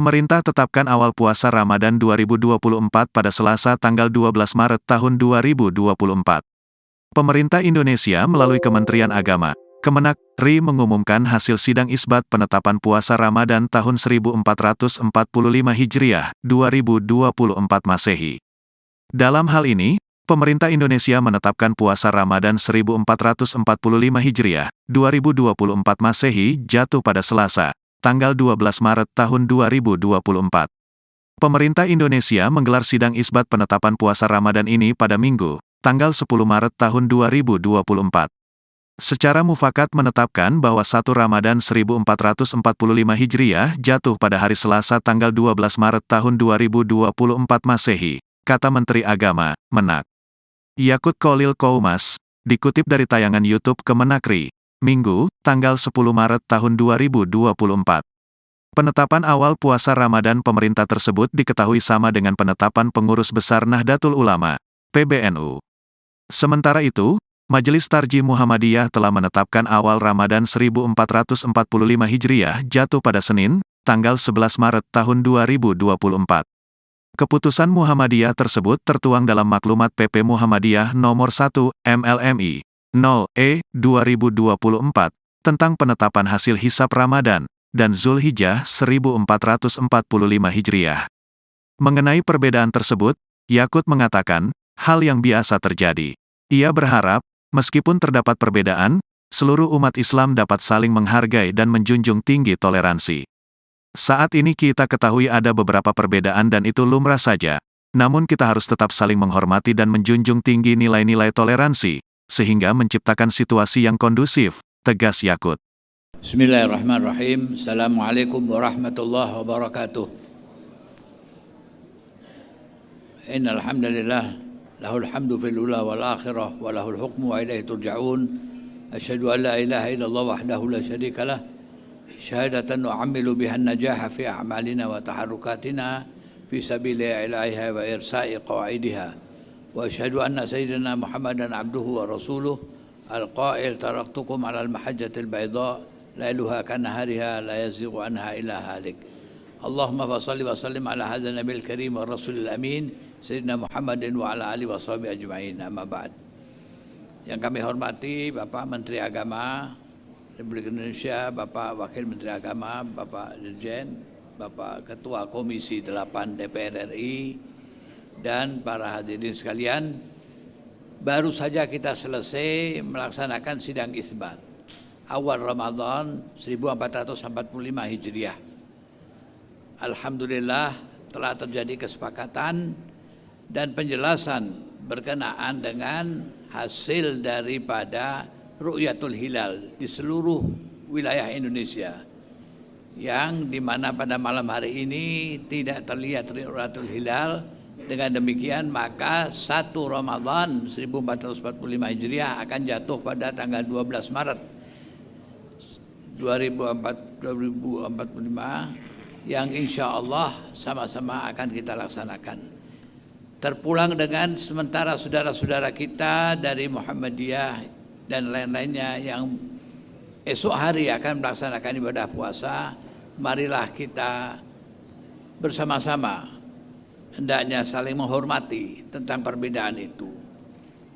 Pemerintah tetapkan awal puasa Ramadan 2024 pada Selasa tanggal 12 Maret tahun 2024. Pemerintah Indonesia melalui Kementerian Agama, Kemenak, RI mengumumkan hasil sidang isbat penetapan puasa Ramadan tahun 1445 Hijriah, 2024 Masehi. Dalam hal ini, pemerintah Indonesia menetapkan puasa Ramadan 1445 Hijriah, 2024 Masehi jatuh pada Selasa, tanggal 12 Maret tahun 2024. Pemerintah Indonesia menggelar sidang isbat penetapan puasa Ramadan ini pada Minggu, tanggal 10 Maret tahun 2024. Secara mufakat menetapkan bahwa 1 Ramadan 1445 Hijriah jatuh pada hari Selasa tanggal 12 Maret tahun 2024 Masehi, kata Menteri Agama, Menak. Yakut Kholil Koumas, dikutip dari tayangan YouTube Kemenak RI, Minggu, tanggal 10 Maret tahun 2024. Penetapan awal puasa Ramadan pemerintah tersebut diketahui sama dengan penetapan Pengurus Besar Nahdlatul Ulama, PBNU. Sementara itu, Majelis Tarjih Muhammadiyah telah menetapkan awal Ramadan 1445 Hijriah jatuh pada Senin, tanggal 11 Maret tahun 2024. Keputusan Muhammadiyah tersebut tertuang dalam Maklumat PP Muhammadiyah Nomor 1, MLMI, 0, 2024, tentang penetapan hasil hisab Ramadan, dan Zulhijjah 1445 Hijriah. Mengenai perbedaan tersebut, Yakut mengatakan, hal yang biasa terjadi. Ia berharap, meskipun terdapat perbedaan, seluruh umat Islam dapat saling menghargai dan menjunjung tinggi toleransi. Saat ini kita ketahui ada beberapa perbedaan dan itu lumrah saja, namun kita harus tetap saling menghormati dan menjunjung tinggi nilai-nilai toleransi, sehingga menciptakan situasi yang kondusif, tegas Yakut. Bismillahirrahmanirrahim. Assalamualaikum warahmatullahi wabarakatuh. Innal hamdalillah lahul hamdu fil ula wal akhirah wa lahul hukmu wa ilaihi turja'un. Asyhadu an la ilaha illallah wahdahu la syarika lah. Syahadatan nu'ammilu biha an-najaha fi a'malina wa taharrukatina fi sabili ilahiha wa irsa'i qawaidiha. Wa asyhadu anna sayyidina Muhammadan abduhu wa rasuluh al-qail taraktukum 'ala al-mahajjatil bayda lailuha kanahariha la yazighu anha illa halik. Allahumma fassalli wa sallim ala hadzal nabiyil karim wa rasulil amin sayyidina Muhammadin wa ala alihi wa sahbihi ajma'in. Amma ba'd. Yang kami hormati Bapak Menteri Agama Republik Indonesia, Bapak Wakil Menteri Agama, Bapak Dirjen, Bapak Ketua Komisi 8 DPR RI, dan para hadirin sekalian, baru saja kita selesai melaksanakan sidang isbat awal Ramadan 1445 Hijriah. Alhamdulillah telah terjadi kesepakatan dan penjelasan berkenaan dengan hasil daripada Ru'yatul Hilal di seluruh wilayah Indonesia, yang dimana pada malam hari ini tidak terlihat Ru'yatul Hilal. Dengan demikian maka 1 Ramadan 1445 Hijriah akan jatuh pada tanggal 12 Maret 2045, yang insya Allah sama-sama akan kita laksanakan. Terpulang dengan sementara saudara-saudara kita dari Muhammadiyah dan lain-lainnya yang esok hari akan melaksanakan ibadah puasa, marilah kita bersama-sama hendaknya saling menghormati tentang perbedaan itu.